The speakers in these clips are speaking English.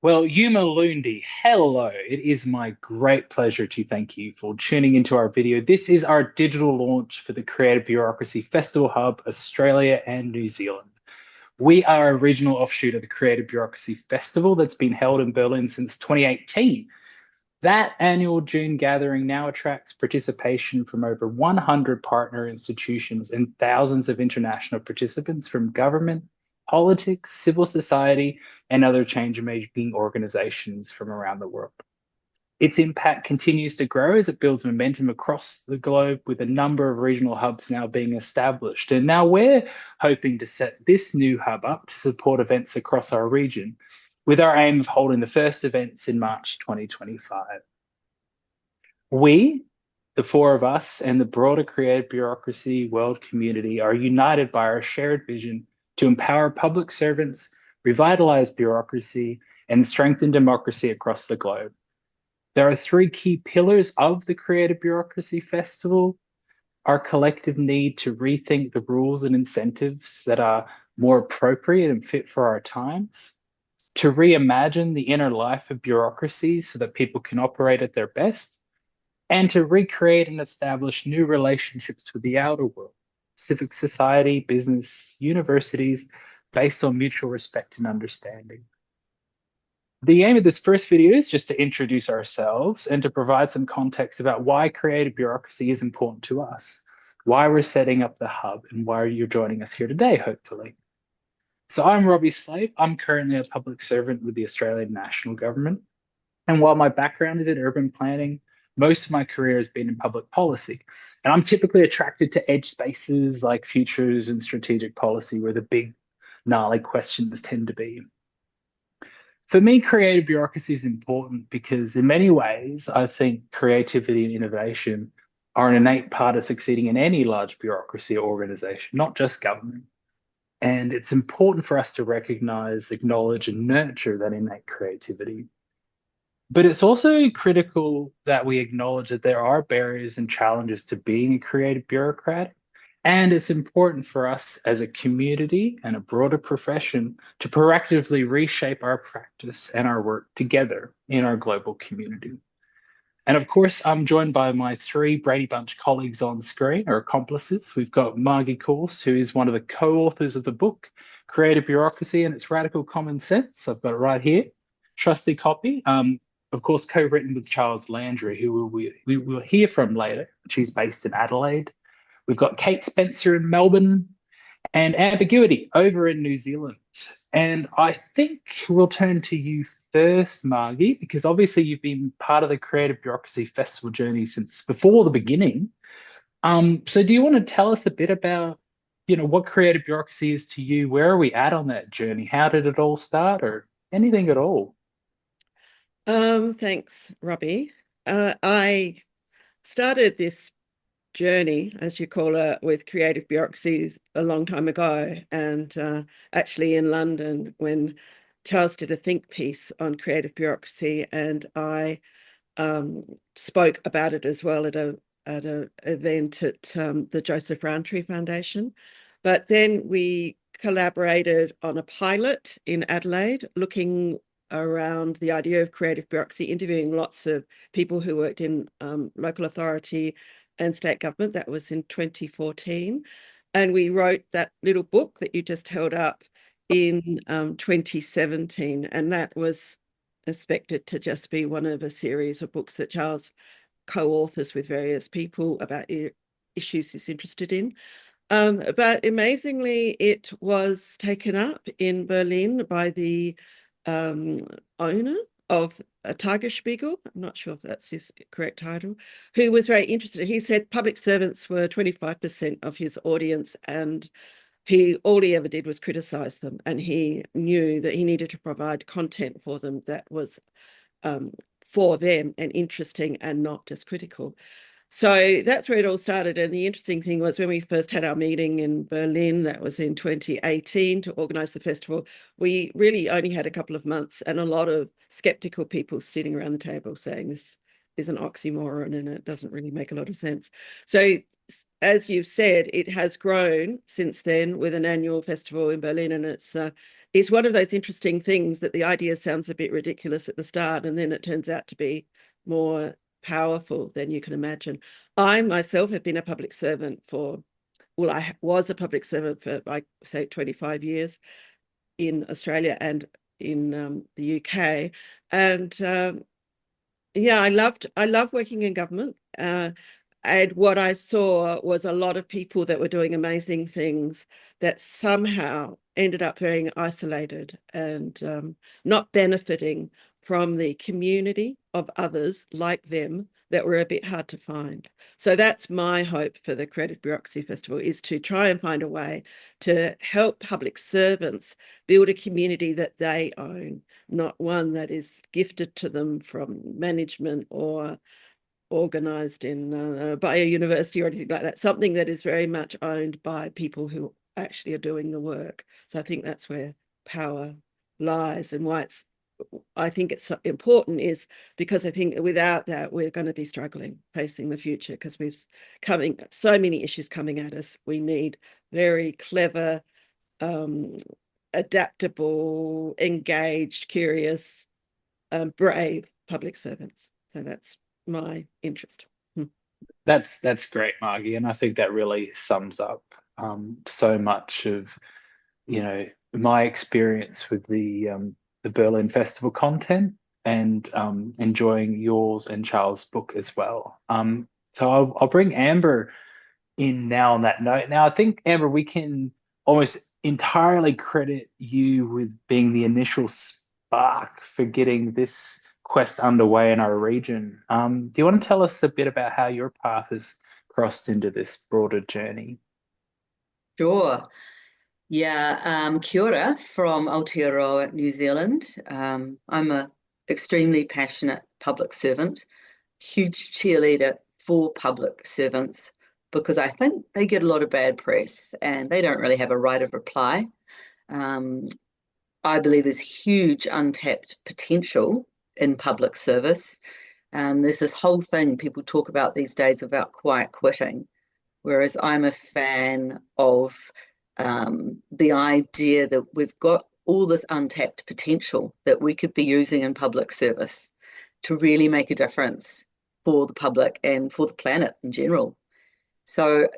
Well, Yuma Lundi, hello. It is my great pleasure to thank you for tuning into our video. This is our digital launch for the Creative Bureaucracy Festival Hub, Australia and New Zealand. We are a regional offshoot of the Creative Bureaucracy Festival that's been held in Berlin since 2018. That annual June gathering now attracts participation from over 100 partner institutions and thousands of international participants from government, politics, civil society, and other change-making organizations from around the world. Its impact continues to grow as it builds momentum across the globe, with a number of regional hubs now being established. And now we're hoping to set this new hub up to support events across our region, with our aim of holding the first events in March 2025. We, the four of us, and the broader creative bureaucracy world community are united by our shared vision to empower public servants, revitalize bureaucracy, and strengthen democracy across the globe. There are three key pillars of the Creative Bureaucracy Festival: our collective need to rethink the rules and incentives that are more appropriate and fit for our times, to reimagine the inner life of bureaucracy so that people can operate at their best, and to recreate and establish new relationships with the outer world, civic society, business, universities, based on mutual respect and understanding. The aim of this first video is just to introduce ourselves and to provide some context about why creative bureaucracy is important to us, why we're setting up the hub, and why you're joining us here today, hopefully. So I'm Robbie Slape. I'm currently a public servant with the Australian National Government. And while my background is in urban planning, most of my career has been in public policy. And I'm typically attracted to edge spaces like futures and strategic policy, where the big, gnarly questions tend to be. For me, creative bureaucracy is important because, in many ways, I think creativity and innovation are an innate part of succeeding in any large bureaucracy or organization, not just government. And it's important for us to recognize, acknowledge, and nurture that innate creativity. But it's also critical that we acknowledge that there are barriers and challenges to being a creative bureaucrat. And it's important for us as a community and a broader profession to proactively reshape our practice and our work together in our global community. And of course, I'm joined by my three Brady Bunch colleagues on screen, or accomplices. We've got Margie Caust, who is one of the co-authors of the book, Creative Bureaucracy and Its Radical Common Sense. I've got it right here. Trusty copy. Of course, co-written with Charles Landry, who we will hear from later. She's based in Adelaide. We've got Kate Spencer in Melbourne and Ambiguity over in New Zealand. And I think we'll turn to you first, Margie, because obviously you've been part of the Creative Bureaucracy Festival journey since before the beginning. So do you want to tell us a bit about, what creative bureaucracy is to you? Where are we at on that journey? How did it all start, or anything at all? Thanks, Robbie. I started this journey, as you call it, with creative bureaucracies a long time ago, and actually in London when Charles did a think piece on creative bureaucracy, and I spoke about it as well at a event at the Joseph Rowntree Foundation. But then we collaborated on a pilot in Adelaide, looking around the idea of creative bureaucracy, interviewing lots of people who worked in local authority and state government. That was in 2014. And we wrote that little book that you just held up in 2017. And that was expected to just be one of a series of books that Charles co-authors with various people about issues he's interested in. But amazingly, it was taken up in Berlin by the owner of a Tagesspiegel, I'm not sure if that's his correct title, who was very interested. He said public servants were 25% of his audience, and all he ever did was criticize them, and he knew that he needed to provide content for them that was for them and interesting and not just critical. So that's where it all started. And the interesting thing was when we first had our meeting in Berlin, that was in 2018, to organize the festival, we really only had a couple of months and a lot of skeptical people sitting around the table saying this is an oxymoron and it doesn't really make a lot of sense. So as you've said, it has grown since then with an annual festival in Berlin, and it's it's one of those interesting things that the idea sounds a bit ridiculous at the start, and then it turns out to be more powerful than you can imagine. I myself have been a public servant for, well, I was a public servant for, like, say, 25 years in Australia and in the UK. And yeah, I love working in government. And what I saw was a lot of people that were doing amazing things that somehow ended up very isolated and not benefiting from the community of others like them that were a bit hard to find. So that's my hope for the Creative Bureaucracy Festival, is to try and find a way to help public servants build a community that they own, not one that is gifted to them from management or organized in by a university or anything like that. Something that is very much owned by people who actually are doing the work. So I think that's where power lies, and why I think it's so important is because I think without that we're going to be struggling facing the future, because we've coming so many issues coming at us. We need very clever, adaptable, engaged, curious, brave public servants. So that's my interest. That's great, Margie, and I think that really sums up so much of, my experience with the Berlin Festival content, and enjoying yours and Charles' book as well. So I'll bring Amber in now on that note. Now, I think, Amber, we can almost entirely credit you with being the initial spark for getting this quest underway in our region. Do you want to tell us a bit about how your path has crossed into this broader journey? Sure. Yeah, kia ora from Aotearoa, New Zealand. I'm a extremely passionate public servant, huge cheerleader for public servants, because I think they get a lot of bad press and they don't really have a right of reply. Um, I believe there's huge untapped potential in public service. There's this whole thing people talk about these days about quiet quitting, whereas I'm a fan of the idea that we've got all this untapped potential that we could be using in public service to really make a difference for the public and for the planet in general. So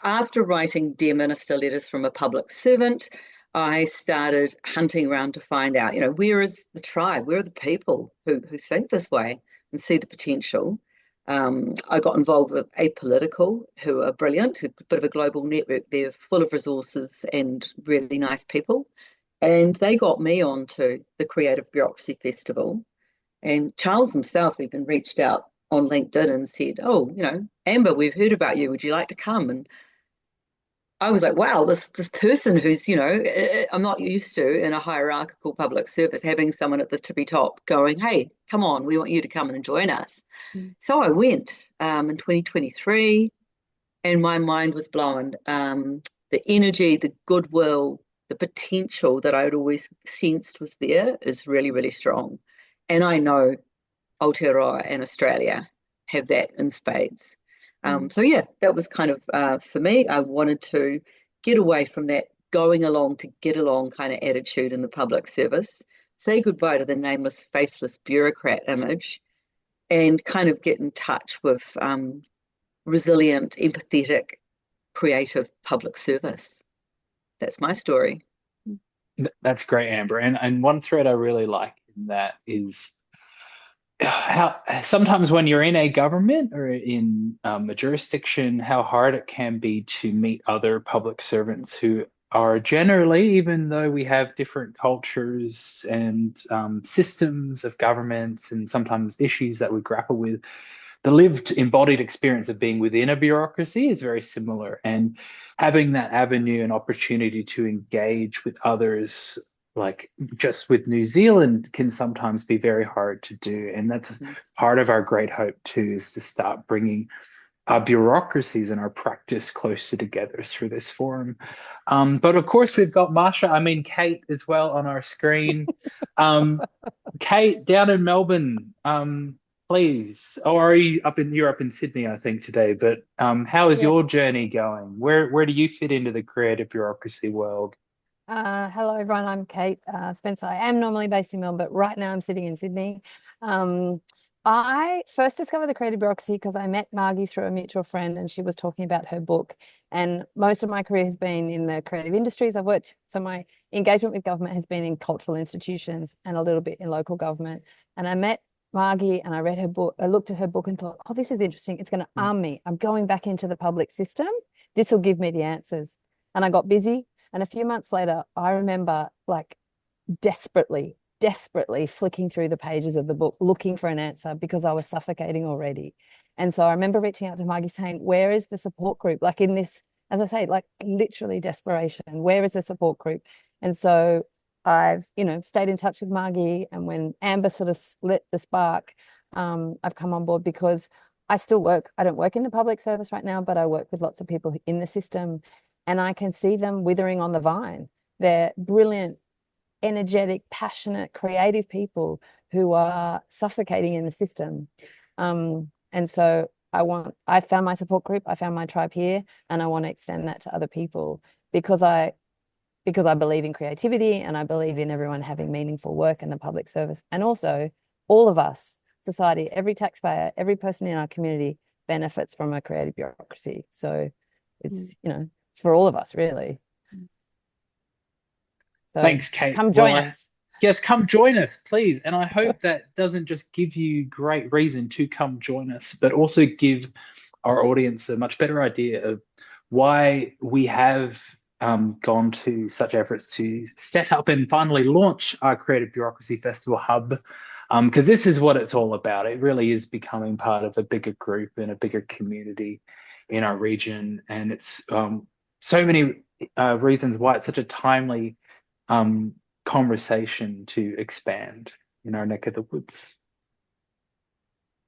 after writing Dear Minister letters from a public servant, I started hunting around to find out, where is the tribe? Where are the people who think this way and see the potential? I got involved with Apolitical, who are brilliant, a bit of a global network. They're full of resources and really nice people. And they got me onto the Creative Bureaucracy Festival. And Charles himself even reached out on LinkedIn and said, oh, Amber, we've heard about you. Would you like to come? And I was like, wow, this person who's, I'm not used to in a hierarchical public service, having someone at the tippy top going, hey, come on, we want you to come and join us. So I went in 2023, and my mind was blown. The energy, the goodwill, the potential that I had always sensed was there is really, really strong. And I know Aotearoa and Australia have that in spades. So yeah, that was kind of for me. I wanted to get away from that going along to get along kind of attitude in the public service, say goodbye to the nameless, faceless bureaucrat image, and kind of get in touch with resilient, empathetic, creative public service. That's my story. That's great, Amber. And one thread I really like in that is how sometimes when you're in a government or in a jurisdiction, how hard it can be to meet other public servants who are generally, even though we have different cultures and systems of governments and sometimes issues that we grapple with, the lived embodied experience of being within a bureaucracy is very similar. And having that avenue and opportunity to engage with others, like just with New Zealand, can sometimes be very hard to do. And that's part of our great hope too, is to start bringing our bureaucracies and our practice closer together through this forum. But of course, we've got Kate as well on our screen. Kate, down in Melbourne, please. Or are you you're up in Sydney, I think, today, but how is Yes. your journey going? Where do you fit into the creative bureaucracy world? Hello, everyone. I'm Kate Spencer. I am normally based in Melbourne, but right now I'm sitting in Sydney. I first discovered the Creative Bureaucracy because I met Margie through a mutual friend, and she was talking about her book. And most of my career has been in the creative industries. I've worked, so my engagement with government has been in cultural institutions and a little bit in local government. And I met Margie and I read her book. I looked at her book and thought, oh, this is interesting. It's going to arm me. I'm going back into the public system. This will give me the answers. And I got busy. And a few months later, I remember like desperately flicking through the pages of the book, looking for an answer because I was suffocating already. And so I remember reaching out to Margie saying, where is the support group? Like in this, as I say, like literally desperation, where is the support group? And so I've, stayed in touch with Margie. And when Amber sort of lit the spark, I've come on board because I still work. I don't work in the public service right now, but I work with lots of people in the system, and I can see them withering on the vine. They're brilliant, energetic, passionate, creative people who are suffocating in the system. And so I found my support group, I found my tribe here, and I want to extend that to other people because I believe in creativity and I believe in everyone having meaningful work in the public service. And also all of us, society, every taxpayer, every person in our community benefits from a creative bureaucracy. So it's, it's for all of us, really. So Thanks, Kate. come join us. Yes, come join us, please. And I hope that doesn't just give you great reason to come join us, but also give our audience a much better idea of why we have gone to such efforts to set up and finally launch our Creative Bureaucracy Festival Hub, because this is what it's all about. It really is becoming part of a bigger group and a bigger community in our region. And it's so many reasons why it's such a timely conversation to expand in our neck of the woods.